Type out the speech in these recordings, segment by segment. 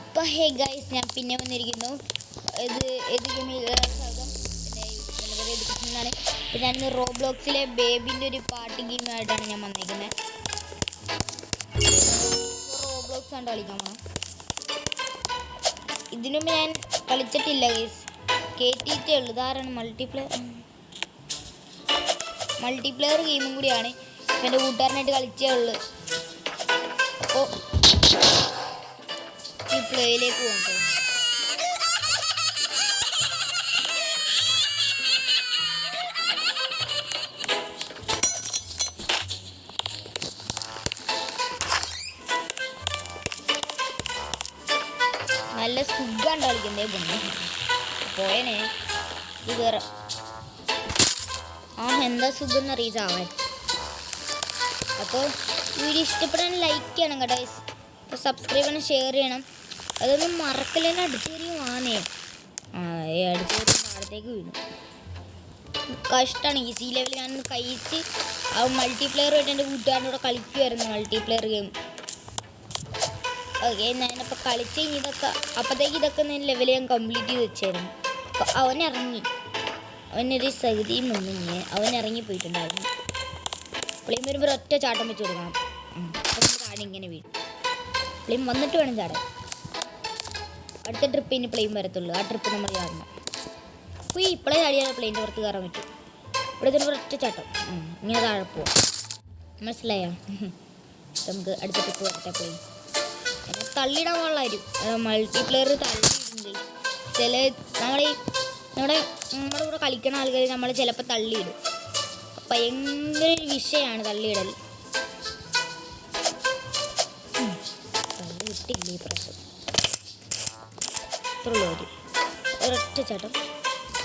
അപ്പോൾ hey guys, ഞാൻ പിന്നെ വന്നിരിക്കുന്നു. ഇത് ഗെയിമിലാണ്. അപ്പോൾ ഞാനിന്ന് റോബ്ലോക്സിലെ ബേബിൻ്റെ ഒരു പാർട്ടി ഗെയിമായിട്ടാണ് ഞാൻ വന്നിരിക്കുന്നത്. റോബ്ലോക്സ് ആണ് കളിക്കാൻ പോകണം. ഇതിനു മുമ്പ് ഞാൻ കളിച്ചിട്ടില്ല ഗൈസ്, കേട്ടിട്ടേ ഉള്ളൂ. ഇതാരാണ് മൾട്ടിപ്ലെയർ ഗെയിമും കൂടിയാണ്. എൻ്റെ കൂട്ടുകാരനായിട്ട് കളിച്ചേ ഉള്ളൂ. അപ്പോൾ ഈ പ്ലേയിലേക്ക് പോകുന്നു. നല്ല സുഖമാണ് കളിക്കുന്നേ. പോയനെ ഇത് വേറെ എന്താ സുഖം എന്നറിയാൻ. അപ്പോൾ വീഡിയോ ഇഷ്ടപ്പെടാൻ ലൈക്ക് ചെയ്യണം കേട്ടോ. അപ്പോൾ സബ്സ്ക്രൈബ് ചെയ്യണം, ഷെയർ ചെയ്യണം. അതൊന്നും മറക്കലെന്നെ. അടിച്ചേരിയുമാണേ അടിച്ചേരി താഴത്തേക്ക് വീണു. കഷ്ടമാണ്. ഈസി ലെവൽ ഞാൻ കഴിച്ച് മൾട്ടിപ്ലെയറുമായിട്ട് എൻ്റെ കൂട്ടുകാരനോട് കളിക്കുമായിരുന്നു മൾട്ടിപ്ലെയർ ഗെയിം. ഓക്കെ, ഞാനിപ്പോൾ കളിച്ച് ഇതൊക്കെ അപ്പോഴത്തേക്ക് ഇതൊക്കെ ലെവൽ ഞാൻ കംപ്ലീറ്റ് ചെയ്ത് വെച്ചായിരുന്നു. അപ്പോൾ അവനൊരു സൗദിയും മുന്നിങ്ങനെ അവൻ ഇറങ്ങിപ്പോയിട്ടുണ്ടായിരുന്നു. പ്ലെയിം വരുമ്പോൾ ഒറ്റ ചാട്ടം വെച്ച് കൊടുക്കണം. അപ്പം താഴെ ഇങ്ങനെ വീഴും. പ്ലെയിം വന്നിട്ട് വേണം ചാടാൻ. അടുത്ത ട്രിപ്പ് ഇനി പ്ലെയിം വരത്തുള്ളൂ. ആ ട്രിപ്പ് നമ്മൾ ചാടണം. അപ്പോൾ ഈ ഇപ്പോഴേ ചാടിയാൽ പ്ലെയിൻ്റെ പുറത്ത് കയറാൻ പറ്റും. ഇവിടെ തന്നെ ഒറ്റ ചാട്ടം ഇങ്ങനെ താഴെ പോവാം. മനസ്സിലായോ? നമുക്ക് അടുത്ത ട്രിപ്പ് വരട്ടെ. പ്ലെയിൻ തള്ളിയിടാൻ പാടില്ലായിരിക്കും. മൾട്ടിപ്ലെയർ തള്ളിയിടുന്നുണ്ട്. നമ്മുടെ കൂടെ കളിക്കണ ആൾക്കാർ നമ്മൾ ചിലപ്പോൾ തള്ളിയിടും. ഭയങ്കര ഒരു വിഷയമാണ് തള്ളിയിടൽ. തള്ളി വിട്ടില്ല ഈ പ്രാവശ്യം. ഇത്രയുള്ളൂ ഒരൊറ്റ ചാട്ടം.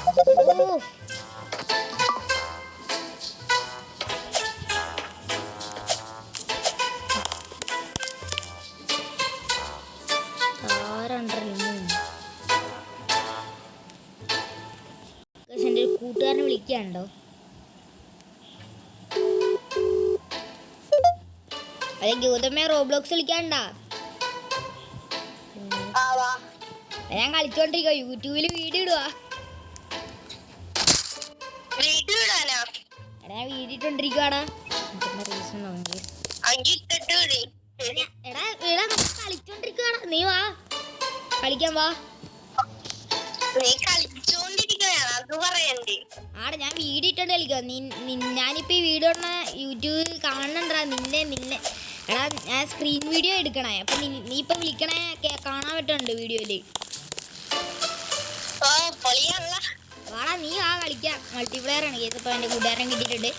ഓ എൻ്റെ ഒരു കൂട്ടുകാരനെ വിളിക്കാനുണ്ടോ? അതെ, ഗൗതമേ റോബ്ലോക്സ് കളിക്കാണ്ടാ? ഞാൻ കളിച്ചോണ്ടിരിക്കുക. യൂട്യൂബിൽ വീഡിയോ ഇടുവാ. ഞാൻ വീഡിയോ ഇട്ടോണ്ടിരിക്കുവാടാ. കളിച്ചോണ്ടിരിക്കുവാടാ. നീ വാ കളിക്കാൻ വാ. ആടെ ഞാൻ വീഡിയോ ഇട്ടോണ്ട് കളിക്കുക. ഞാനിപ്പോ ഈ വീഡിയോ ഇടുന്ന യൂട്യൂബിൽ കാണണ്ടാ നിന്നെ. എടാ, ഞാൻ സ്ക്രീൻ വീഡിയോ എടുക്കണേ. അപ്പൊ നീ ഇപ്പൊ വിളിക്കണേ കാണാൻ പറ്റുന്നുണ്ട് വീഡിയോയില്. വാടാ, നീ ആ കളിക്കാം. മൾട്ടിപ്ലെയർ ആണ്. ഇപ്പൊ എന്റെ കൂട്ടുകാരൻ കിട്ടിയിട്ടുണ്ട്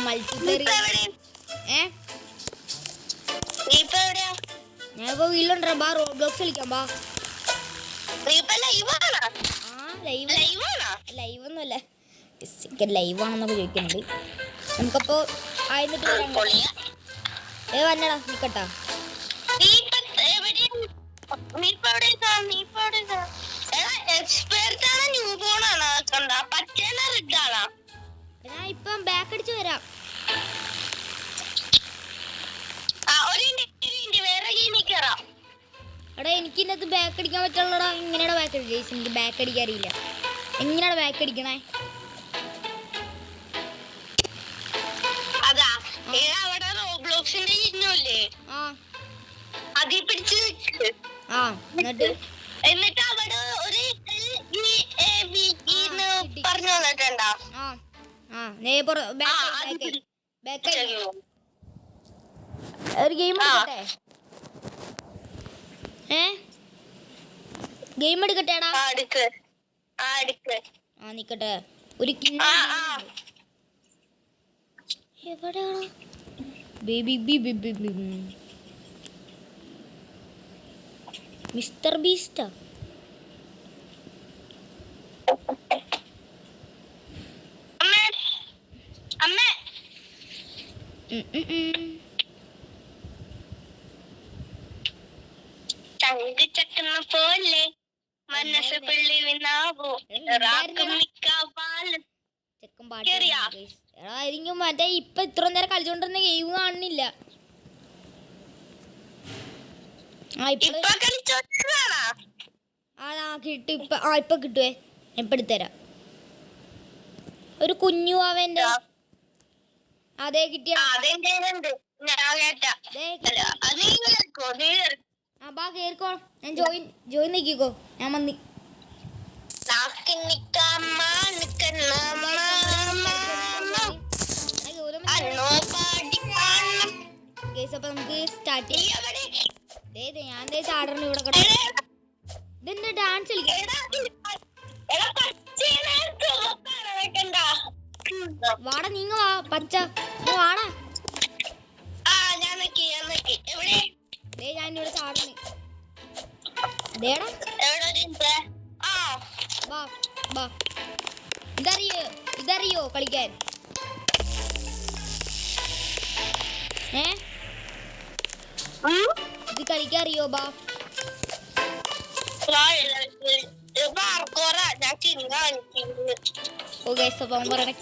മൾട്ടിപ്ലെയർ. ഞാനിപ്പോ വീട്ടിലുണ്ടോ? ബാ റോബ്ലോക്സ് കളിക്കാം. ബാ. ലൈവ് ഒന്നുമല്ല, ലൈവ് ആണെന്നൊക്കെ ചോദിക്കുന്നുണ്ട്. നമുക്കപ്പോ ആയിട്ട് വന്നടാ. നിക്കട്ടാ. ഞാൻ ഇപ്പം ബാക്ക് അടിച്ച് വരാം. എടാ, എനിക്ക് ഇതിനകത്ത് ബാക്ക് അടിക്കാൻ പറ്റുള്ളടാ. ഇങ്ങനെയാണ് ബാക്ക് അടിക്കുക. എനിക്ക് ബാക്ക് അടിക്കാൻ അറിയില്ല. എങ്ങനെയാണ് ബാക്ക് അടിക്കണേ? എന്നിട്ട് അവിടെ ഒരു ഗെയിം എടുക്കട്ടെടാ. നിക്കട്ടെ. ഒരു എവിടെയാണ് ബേബി മിസ്റ്റർ ബീസ്റ്റാ? പോലെ മനസ്സ് പിള്ളി വിനാവോ ചെക്കൻ പാട്ട്. എടാ, മറ്റേ ഇപ്പൊ ഇത്ര നേരം കളിച്ചോണ്ടിരുന്ന ഗെയിം കാണുന്നില്ല. കിട്ടും ഇപ്പൊ കിട്ടുവേ. ഇപ്പൊ എടുത്തരാം. ഒരു കുഞ്ഞു അവന്റെ അതേ കിട്ടിയ ബാ കേറിക്കോ. ഞാൻ ജോയിൻ നിക്കോ. ഞാൻ വന്നി അപ്പൊ നമുക്ക് സ്റ്റാർട്ട് ചെയ്യാം. ഞാൻ ചാടറിന് ഇവിടെ ഇതെന്താ ഡാൻസ് വാടാ. നീങ്ങ വാ പച്ച വാടാ. ഞാനിവിടെ ചാടുന്നു. ഇതറിയോ കളിക്കാൻ? ഇത് കളിക്കാൻ അറിയോ? ബാ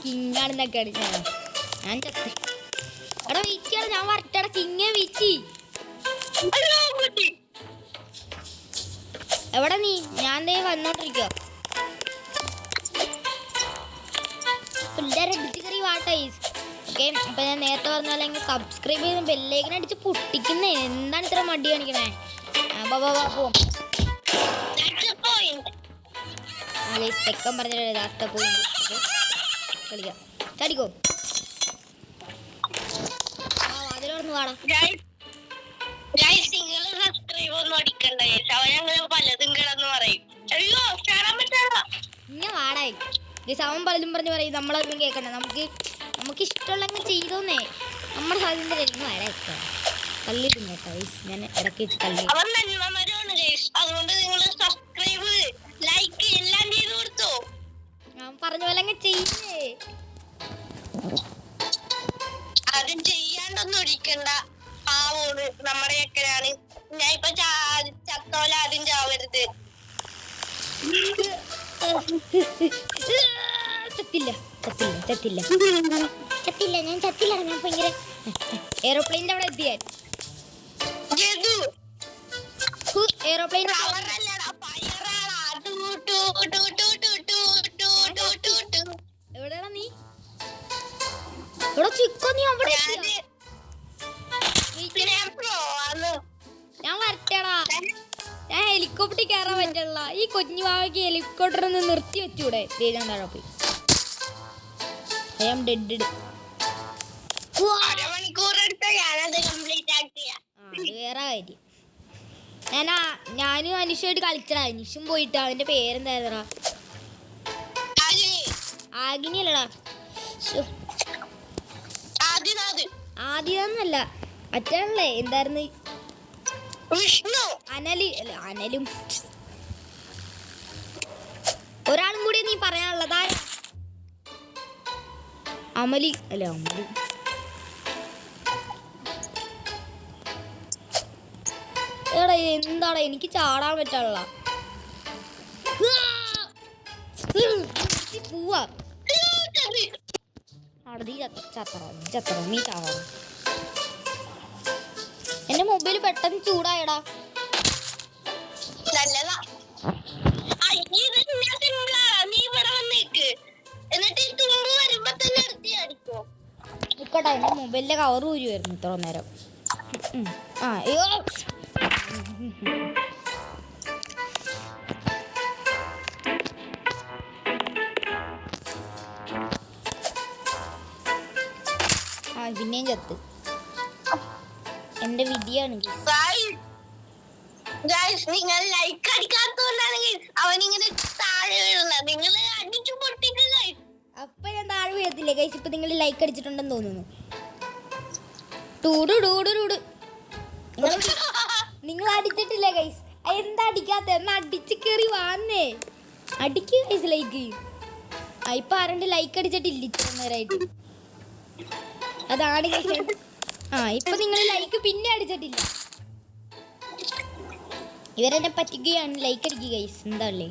കിങ്ങാണെന്നൊക്കെ ഞാൻ ചത്തി. എടാ വീച്ചിയാണ്. ഞാൻ വരട്ടടാ. കിങ്ങ വീച്ചി എവിടെ നീ? ഞാൻ വന്നോണ്ടിരിക്കുക. പിള്ളേരെ അടിച്ച് കയറി വാട്ടൈസ്. ഓക്കെ, അപ്പൊ ഞാൻ നേരത്തെ പറഞ്ഞ പോലെ സബ്സ്ക്രൈബ് ചെയ്ത് ബെല്ലേക്കിനെ അടിച്ച് പൊട്ടിക്കുന്നേ. എന്താണ് ഇത്ര മടി കാണിക്കണേ? പോവാം. സെക്കൻ പറഞ്ഞ ലാസ്റ്റ് പോയിന്റ് കളിക്കാം. ചാടിക്കോ. അതിലോർന്ന് വാടാ. ഇങ്ങനെ വാടായി. അവൻ പലതും പറഞ്ഞു പറയും. നമ്മളതൊന്നും കേൾക്കണ്ട. നമുക്ക് ഇഷ്ടമുള്ളങ്ങ് ചെയ്തോന്നേ. നമ്മുടെ സ്വാതന്ത്ര്യം വാടാ. തള്ളിയിട്ടും കേട്ടോ. ഞാൻ ഇടയ്ക്ക് വെച്ച് തള്ളി. പറഞ്ഞ പോലെ അങ്ങ് ചെയ്യേ. അതും ചെയ്യാണ്ടൊന്നും ഇരിക്കണ്ട. പാവോണ് നമ്മുടെയൊക്കെയാണ്. ഞാൻ ഇപ്പൊ ചത്തോല അതും ചാവരുത്. ചത്തില്ല. ഞാൻ ചത്തില്ല. ഞാൻ ഭയങ്കര എയറോപ്ലെയിനിന്റെ അവിടെ എത്തിയാൽ എയറോപ്ലെയിൻ എവിടെയാ നീ? ഇവിടെ ചിക്കോ. നീ അവിടെ ഞാൻ വരട്ടേടാ. ഞാൻ ഹെലികോപ്റ്ററിൽ കയറാൻ പറ്റില്ല. ഈ കൊഞ്ഞു വാവയ്ക്ക് ഹെലികോപ്റ്റർ ഒന്ന് നിർത്തി വെച്ചൂടെ? പോയി. I am dead. അത് വേറെ കാര്യം. ഞാനും അനിഷുമായിട്ട് കളിച്ചടാ. അനിഷും പോയിട്ട് അവന്റെ പേരെന്തായിരുന്നടാ? ആഗിനിയല്ലടാ. ആദ്യമൊന്നല്ല അച്ഛനല്ലേ? എന്തായിരുന്നു? അനലും ഒരാളും കൂടി നീ പറയാനുള്ളതാ? അമലി അല്ല അമലി. എടാ എന്താടാ എനിക്ക് ചാടാൻ പറ്റാനുള്ള പോവാ. നീ ചാവാ. എന്റെ മൊബൈൽ പെട്ടെന്ന് ചൂടായടാ. നിക്കട്ടെ, എന്റെ മൊബൈലിന്റെ കവർ ഊരുമായിരുന്നു ഇത്ര നേരം. അയ്യോ പിന്നെയും ചത്ത്. എന്റെ വിധിയാണ്. നിങ്ങൾ ലൈക്ക് അടിക്കാത്തോണ്ടാണ് അവനിങ്ങനെ താഴെ വീഴുന്നത്. നിങ്ങൾ അടിച്ചു പൊട്ടിക്കുക. അപ്പൊ ഞാൻ താഴെ വീഴത്തില്ലേ ഗൈസ്? ഇപ്പൊ നിങ്ങൾ ലൈക്ക് അടിച്ചിട്ടുണ്ടെന്ന് തോന്നുന്നു. നിങ്ങൾ അടിച്ചിട്ടില്ലേ ഗൈസ്? എന്താ അടിക്കാത്ത? എന്നാ അടിച്ച് കയറി വാന്നേ. അടിക്കുക ഗൈസ് ലൈക്ക്. ഇപ്പൊ ആരണ്ട് ലൈക്ക് അടിച്ചിട്ടില്ല ഇത്ര നേരമായിട്ട്. അതാണ് ഗൈസ്. ഇപ്പൊ നിങ്ങൾ ലൈക്ക് പിന്നെ അടിച്ചിട്ടില്ല. ഇവരെന്നെ പറ്റിക്കുകയാണ്. ലൈക്ക് അടിക്കുക ഗൈസ്. എന്താല്ലേ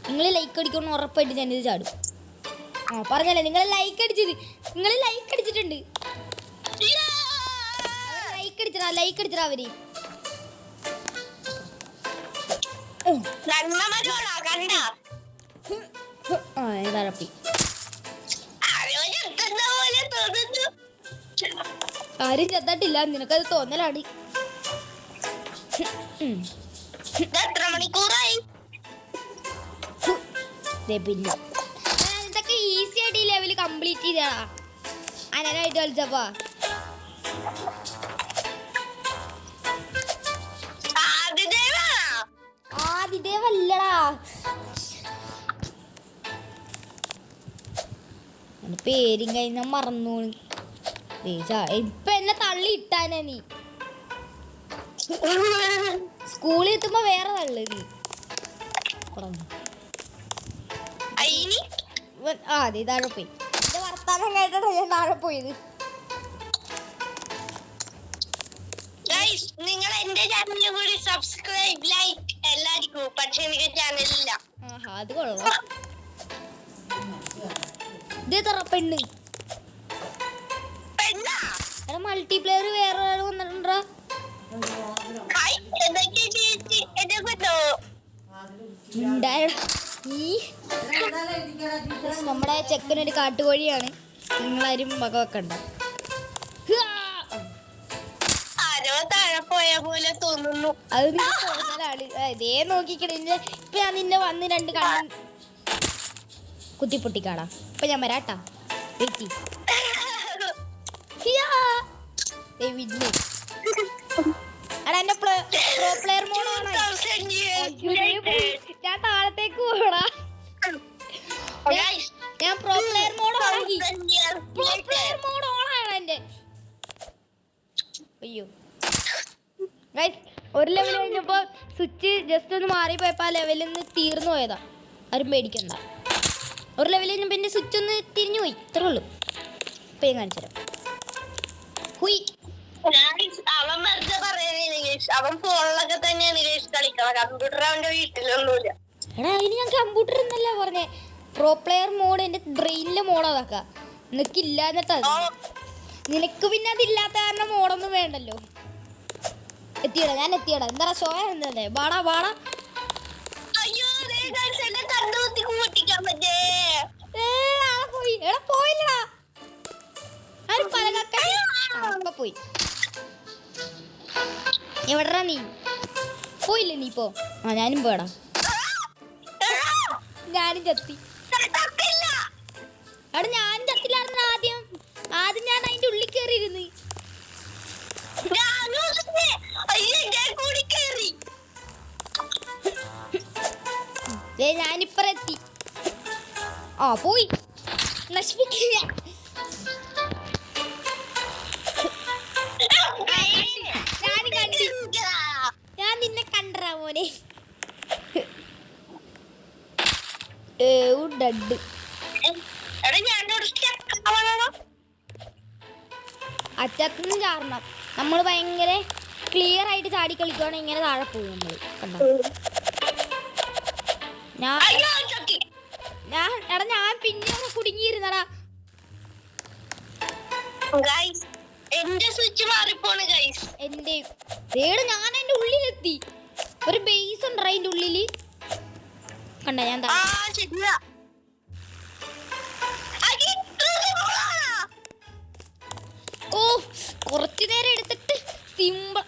നിങ്ങൾ ലൈക്ക് അടിക്കണം ഉറപ്പായിട്ട് ഞാനിത് ചാടും. പറഞ്ഞല്ലേ നിങ്ങൾ ലൈക്ക് അടിച്ചത്. നിങ്ങൾ ലൈക്ക് അടിച്ചിട്ടുണ്ട്. ലൈക്ക് അടിച്ചടാ അവര്. നന്മമരോടാ കണ്ട ആ തഴപ്പി ആരോ ചെത്തുന്ന പോലെ തോന്നുന്നു. ആരും ചെന്നിട്ടില്ല, നിനക്കത് തോന്നലാണ്. ഇത് എത്ര മണിക്കൂറായി? പിന്നെ ഇതൊക്കെ ഈസി ആയിട്ട് ഈ ലെവൽ കംപ്ലീറ്റ് ചെയ്താ അനനായിട്ട് കളിച്ചപ്പാ. ആദിദേവല്ലടാ, പേരും കഴിഞ്ഞ മറന്നു. ഇപ്പൊ എന്നെ തള്ളി ഇട്ടാനാ നീ. സ്കൂളിൽ എത്തുമ്പോ വേറെ തള്ളു നീ. അതെ താഴെ പോയി. എന്റെ വർത്താനം കേട്ടോ ഞാൻ താഴെ പോയത്. നിങ്ങൾ എന്റെ ചാനലിൽ കൂടി സബ്സ്ക്രൈബ് ലൈക്ക് എല്ലാവർക്കും. പക്ഷെ എനിക്ക് ചാനലില്ല. അത് കൊള്ളാം. ഇത് തറ പെണ്ണ് മൾട്ടിപ്ലെയർ വേറെ ഒരാൾ വന്നിട്ടുണ്ടോ? നമ്മുടെ ചെക്കനൊരു കാട്ടുകോഴിയാണ്, നിങ്ങളാരും വക വെക്കണ്ട. ആരോ താഴെ പോയ പോലെ തോന്നുന്നു. അത് തോന്നലാണ്. ഇതേ നോക്കിക്കണ ഇപ്പൊ ഞാൻ നിന്നെ വന്ന് രണ്ട് കണ്ണ് കുത്തിപ്പൊട്ടിക്കാടാ. ഇപ്പൊ ഞാൻ വരാട്ടാ. വെയിറ്റ് എന്റെ പ്രോ പ്ലെയർ മോഡാണ്. ഞാൻ താഴത്തേക്ക് പോടാ. ഞാൻ പ്രോ പ്ലെയർ മോഡ് ഓണാക്കി. പ്രോ പ്ലെയർ മോഡ് ഓണാണ് എന്റെ. അയ്യോ ഗൈസ്, ഒരു ലെവൽ കഴിഞ്ഞപ്പോ സ്വിച്ച് ജസ്റ്റ് ഒന്ന് മാറിപ്പോയപ്പോ ആ ലെവലിൽ നിന്ന് തീർന്നു പോയതാ. ആരും പേടിക്കണ്ട. ഒരു ലെവൽ കഴിഞ്ഞപ്പോ എന്റെ സ്വിച്ച് ഒന്ന് തിരിഞ്ഞു പോയി, ഇത്രേ ഉള്ളൂ. ഇപ്പൊ ഞാൻ കാണിച്ചു തരാം. ഹുയ്, അവൻ വെറുതെ പറയുന്നത്. അവൻ ഫോണിലൊക്കെ തന്നെയാണ് കളിക്കണം. കമ്പ്യൂട്ടർ അവന്റെ വീട്ടിലൊന്നുമില്ല. എടാ അതിന് ഞാൻ കമ്പ്യൂട്ടർ എന്നല്ല പറഞ്ഞേ. പ്രോ പ്ലെയർ മോഡ് എന്റെ ബ്രെയിനിലെ മോഡ് അതൊക്കെ നിനക്കില്ലാന്നിട്ടാ. നിനക്ക് പിന്നെ അതില്ലാത്ത കാരണം മോഡൊന്നും വേണ്ടല്ലോ. എത്തിയടാ, ഞാൻ എത്തിയടാ. എന്താ ഷോ എന്നല്ലേ? വാടാ വാടാ. പോയി എടാ, പോയില്ലടാ. ആരും പലക പോയി. എവിടാ നീ? പോയില്ലേ നീ ഇപ്പോ? ആ ഞാനും പോടാ. ഞാനും ചത്തി. അവിടെ ഞാനും ചത്തില്ലായിരുന്നു ആദ്യം. ഞാൻ അതിന്റെ ഉള്ളിൽ കയറിയിരുന്നു. ഞാനിപ്പറെത്തി. ആ പോയി. നശിപ്പിക്കില്ല. ഞാൻ നിന്നെ കണ്ടറാ മോനെ. ഡഡ് അറ്റത്തുനിന്ന് ചാടണം. നമ്മൾ ഭയങ്കര ക്ലിയർ ആയിട്ട് ചാടി കളിക്കുവാണെങ്കിൽ ഇങ്ങനെ താഴെ പോകും നമ്മൾ. കണ്ടോ? ഞാൻ പിന്നെ കുടുങ്ങിയിരുന്നടാ. എന്റെ സ്വിച്ച് മാറിപ്പോണ് ഗൈസ്. എന്റെ ഞാൻ അതിന്റെ ഉള്ളിലെത്തി. ഒരു ബേസ് ഉണ്ട് അതിന്റെ ഉള്ളില്. കണ്ട ഞാൻ ഓ കുറച്ചു നേരം എടുത്തിട്ട് സിമ്പിൾ.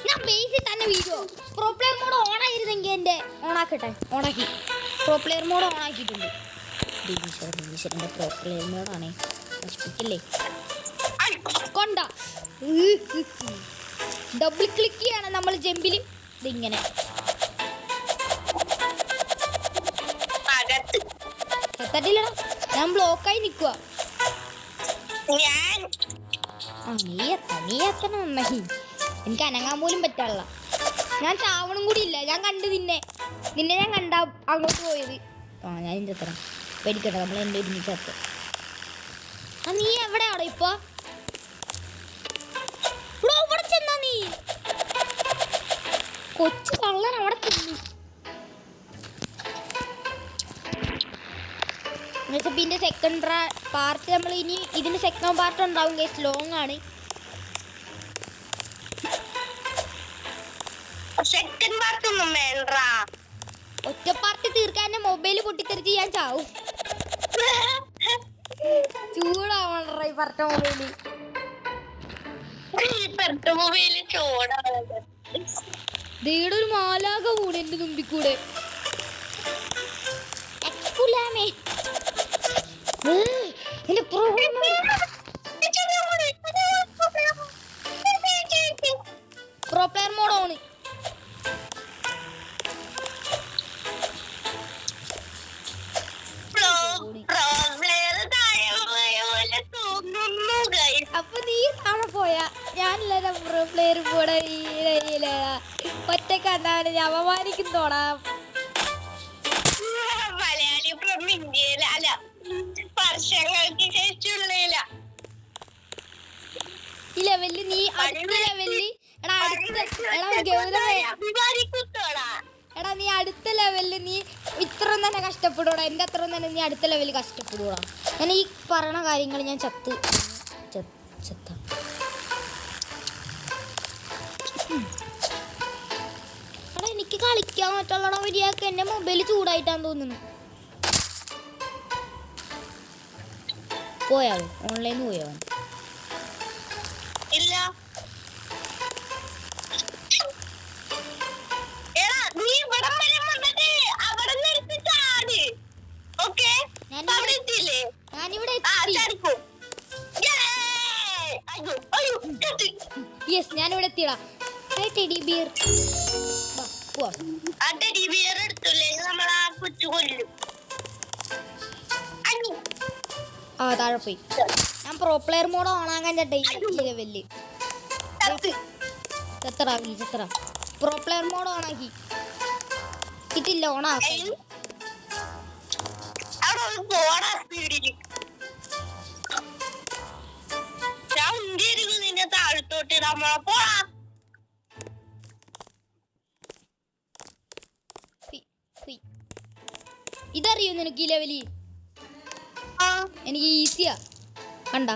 ഞാൻ ബേസിൽ തന്നെ video pro player mode on ആയിരുന്നെങ്കിൽ എന്റെ ഓണാക്കട്ടെ. ഓണാക്കി. പ്രോ പ്ലെയർ മോഡ് ഓൺ ആക്കിയിട്ടുണ്ട്. ഡിവിഷന്റെ പ്രോ പ്ലെയർ മോഡാണേ. നശിപ്പിക്കില്ലേ? കൊണ്ട ഡബിൾ ക്ലിക്ക് ചെയ്യണം നമ്മൾ ജമ്പില്. ഇതിങ്ങനെ തട്ടില്ലടാ. ഞാൻ ബ്ലോക്കായി നിൽക്കുക. നീ എത്തണം നന്നായി. എനിക്ക് അനങ്ങാൻ പോലും പറ്റാനുള്ള. ഞാൻ ചാവണം കൂടി ഇല്ല. ഞാൻ കണ്ടു നിന്നെ ഞാൻ കണ്ട അങ്ങോട്ട് പോയത്. ഞാൻ ഇതിൻ്റെ എത്തണം. പേടിക്കട്ടെ, നമ്മൾ എൻ്റെ ഒരുമിച്ച് എത്തും. നീ എവിടെയാണോ ഇപ്പൊ? ഇവിടെ ചെന്നാ നീ കൊച്ചു കള്ളൻ അവിടെ ചെന്നു. ഇതിന്റെ സെക്കൻഡ് പാർട്ട് നമ്മൾ ഇനി ഇതിന്റെ സെക്കൻഡ് പാർട്ട് ഉണ്ടാവും ഗൈസ്. ലോങ് ആണ്. സെക്കൻഡ് പാർട്ടൊന്നും വേണ്ട. ഒറ്റ പാർട്ടി തീർക്കാൻ എന്റെ മൊബൈൽ പൊട്ടിത്തെറിച്ച് ഞാൻ ചാവും. ചൂടാവണ ഈ പറഞ്ഞ മൊബൈല്. ഇപ്പത്തെ മൊബൈല് ചൂടാണ്. ദേടെ ഒരു മാലാക കൂടെ എന്റെ തുമ്പിക്കൂടെ. എന്റെ പ്രോ പ്ലെയർ മോഡ് ഓൺ. അപ്പൊ നീ താഴെ പോയാ ഞാനല്ല പ്രോ പ്ലെയർ കൂടെ ഒറ്റക്ക് എന്താണ് ഞാൻ അപമാനിക്കുന്നോടാ. മലയാളി ഫ്രം ഇന്ത്യയില അല്ല വർഷങ്ങൾക്ക് ശേഷമുള്ള ഈ ലെവലില് നീ അടുത്ത ലെവലില് എടാ നീ അടുത്ത ലെവലില് നീ ഇത്ര തന്നെ കഷ്ടപ്പെടൂടാ. എന്റെ അത്ര തന്നെ നീ അടുത്ത ലെവലിൽ കഷ്ടപ്പെടൂടാ. ഞാൻ ഈ പറയണ കാര്യങ്ങൾ ഞാൻ ചത്ത എടാ എനിക്ക് കളിക്കാൻ പറ്റുള്ളടാ. വരിയാക്ക് എന്റെ മൊബൈൽ ചൂടായിട്ടാന്ന് തോന്നുന്നു. പോയാള് ഓൺലൈനിൽ പോയോ? ഇല്ല. നീ ഇവിടെ അവിടെ നിർത്തി ചാടി. ഓക്കെ ഞാനിവിടെ യെസ് ഞാനിവിടെ എത്തിയടാ. ടെഡി ബിയർ ടെഡി ബിയർ എടുത്തില്ലേ നമ്മളാ കൊച്ചു കൊല്ലും. ആ താഴെ പോയി. ഞാൻ പ്രോ പ്ലെയർ മോഡ് ഓണാക്കാൻ ചേട്ടാ ഈ ലെവലില്. ചെത്തറ പ്രോ പ്ലെയർ മോഡ് ഓണാക്കി കിട്ടില്ല. ഓണാക്കി നിന്റെ താഴത്തോട്ട് നമ്മളെ പോടാ. ഇതറിയോ നിനക്ക് ഈ ലെവലി? എനിക്ക് ഈസിയാ കണ്ട.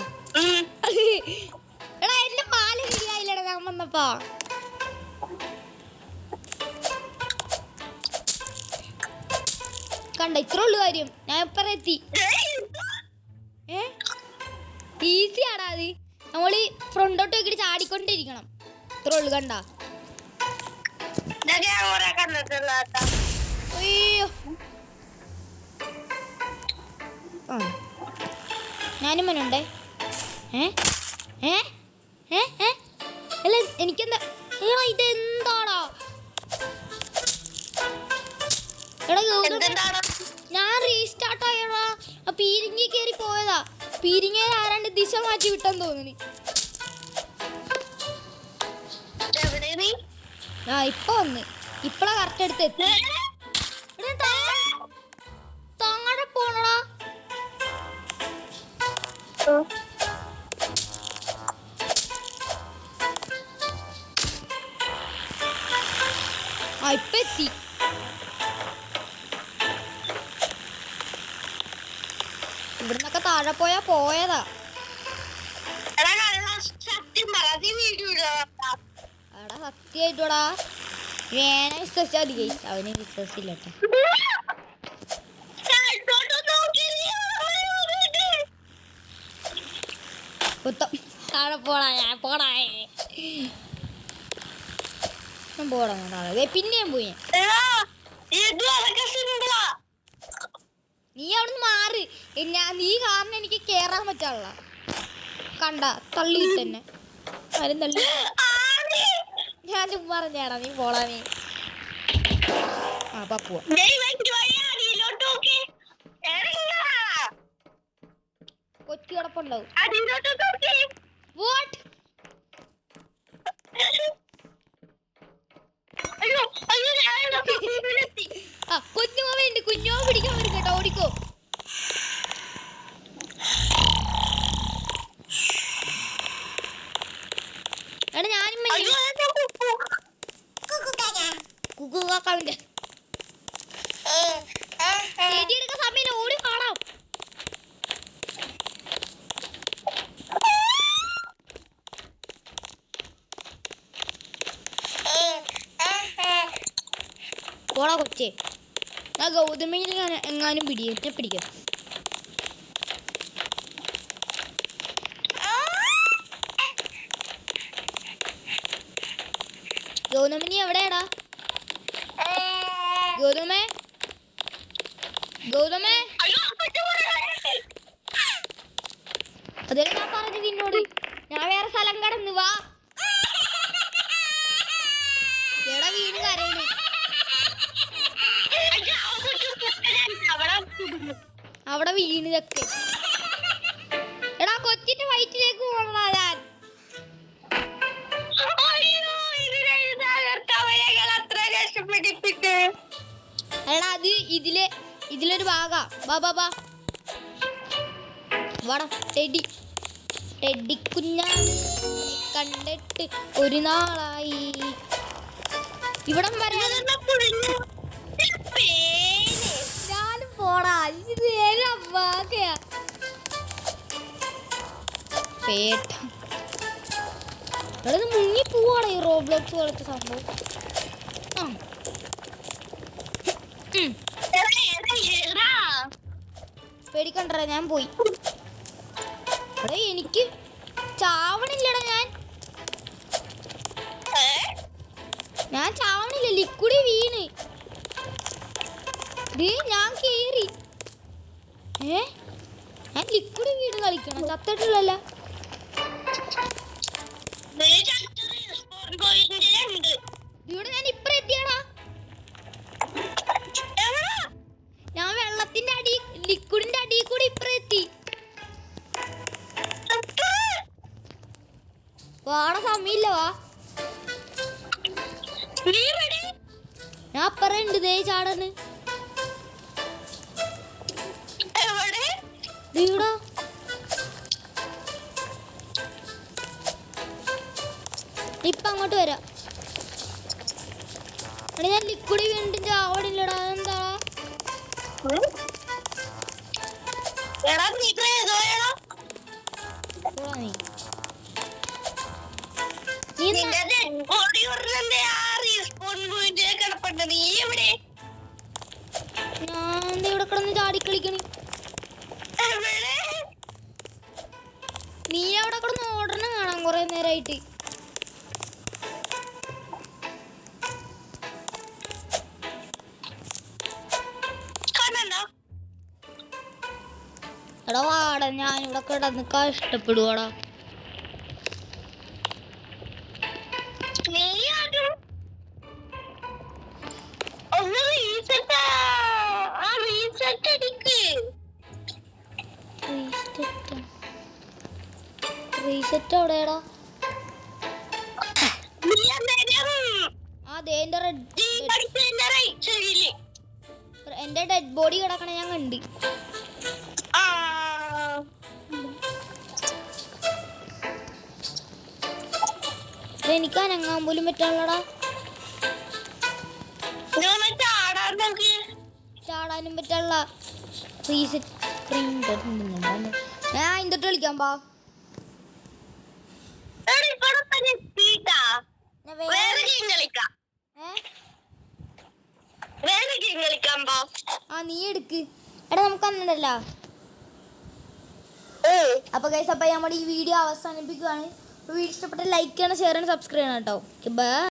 എടാ എന്റെ പാല് ശരിയായില്ലടാ ഞാൻ വന്നപ്പോ. കണ്ട ഇത്ര ഉള്ളു കാര്യം. ഞാൻ ഇപ്പറ എത്തി. ഈസിയാടാ അത്. നമ്മള് ഫ്രണ്ടോട്ട് വെക്കിട്ട് ചാടിക്കൊണ്ടിരിക്കണം. ഇത്ര ഉള്ളു കണ്ട. അയ്യോ ഞാനും മനുണ്ടേ. അല്ല എനിക്കെന്താ ഇതെന്താടാ? എടാ ഞാൻ റീസ്റ്റാർട്ട് ആയടാ. പീരിങ്ങി കയറി പോയതാ. പീരിങ്ങയിൽ ആരാണ്ട് ദിശ മാറ്റി വിട്ടെന്ന് തോന്നുന്നു. ആ ഇപ്പൊ വന്ന് ഇപ്പളാ കറക്റ്റ് എടുത്ത് എത്തി. താഴെ പോണടാ. ആ ഇപ്പൊ എത്തി. ഇവിടുന്നൊക്കെ താഴെ പോയാ പോയതാ. എടാ സത്യായിട്ടോടാ വേനെ വിശ്വസിച്ചാ മതി ഗൈസ്. അവനെ വിശ്വസിച്ചില്ലട്ടോ. താഴെ പോടാ. ഞാൻ പോടാ പോടാ താഴെ. പിന്നെയും പോയി. നീ അവിടുന്ന് മാറി. നീ കാരണം എനിക്ക് കേറാൻ പറ്റാനുള്ള കണ്ട തള്ളിയിട്ട് തന്നെ ആരും തള്ളി. ഞാൻ ചുമ്മാ പറഞ്ഞാടാ നീ പോടാ. നീ ആ പപ്പുവ കൊച്ചു കിടപ്പുണ്ടാവും. വാട്ട് ആ കുഞ്ഞുമാവുണ്ട്. കുഞ്ഞോ പിടിക്കാൻ വരും കേട്ടോ. ഓടിക്കോ. എടാ ഞാനും കുക്കുകാക്കാവിന്റെ എടുക്കാൻ സമയം ഓടി കാണാം. പോടാ കൊച്ചേ. ആ ഗൗതമിനെ എങ്ങാനും പിടിക്കാം. ഗൗതമിനി എവിടെയാടാ? ഗൗതമേ അതല്ലേ ഞാൻ പറഞ്ഞു നിന്നോട്, ഞാൻ വേറെ സ്ഥലം കടന്നു വാ. എടാ വീണ് കരയണു. അവിടെ വീണിതൊക്കെ. എടാ കൊച്ചിന്റെ വയറ്റിലേക്ക് പോകണ ഞാൻ. എടാ അത് ഇതിലൊരു ഭാഗാ. ബാ വാടാ ടെഡി കുഞ്ഞാനെ കണ്ടിട്ട് ഒരു നാളായി. ഇവിടം വരെ ഞാനും പോടാ. ഇത് പേട്ട ഇവിടെ മുങ്ങി പോവാടാ ഈ റോബ്ലോക്സ് പോലത്തെ സംഭവം. പേടിക്കണ്ട, ഞാൻ പോയി. എടാ എനിക്ക് ചാവണില്ലടാ. ഞാൻ ചാവണില്ല. ലിക്വിഡ് വീണ് ഞാൻ കേറി. ഞാൻ ലിക്വിഡ് വീണ് കളിക്കണം. ചത്തിട്ടുള്ളല്ല. ഇവിടെ ഞാൻ ഇപ്പഴ എത്തിയാടാ. ഞാൻ വെള്ളത്തിന്റെ അടി ലിക്വിഡിന്റെ അടിയിൽ കൂടി ഇപ്പഴ എത്തി. വാട സമയമില്ല. വാ, ഞാൻ അപ്പറ ഉണ്ട്. ദേ ചാടന്. വീടാ ഇപ്പൊ അങ്ങോട്ട് വരാം. ഞാൻ ലിക്വിഡ് വീണ്ടും ചാവടില്ലടാ. എന്താ ഞാൻ ഇവിടെ കിടന്ന് ചാടിക്കളിക്കണി. നീ അവിടെ കിടന്ന് ഓടണം കാണാൻ കൊറേ നേരമായിട്ട്. എടാ വാടാ, ഞാനിവിടെ കിടന്ന് കഷ്ടപ്പെടുവാടാ. റീസെറ്റ് എവിടെയാടാ? എന്റെ ഡെഡ് ബോഡി കിടക്കണ ഞാൻ കണ്ട്. എനിക്ക് അനങ്ങാൻ പോലും പറ്റാനുള്ളടാ. ചാടാനും പറ്റാനുള്ള. റീസെറ്റ് ഞാൻ ഇന്തൊട്ട് കളിക്കാൻ പാ. നീ എടുക്ക്. എടാ നമുക്ക് അന്നുണ്ടല്ലോ. അപ്പൊ ഗൈസ്, അപ്പൊ നമ്മുടെ ഈ വീഡിയോ അവസാനിപ്പിക്കുകയാണ്. വീഡിയോ ഇഷ്ടപ്പെട്ട ലൈക്ക് ചെയ്യണം, ഷെയർ ചെയ്യണം, സബ്സ്ക്രൈബ് ചെയ്യണം കേട്ടോ. ബൈ.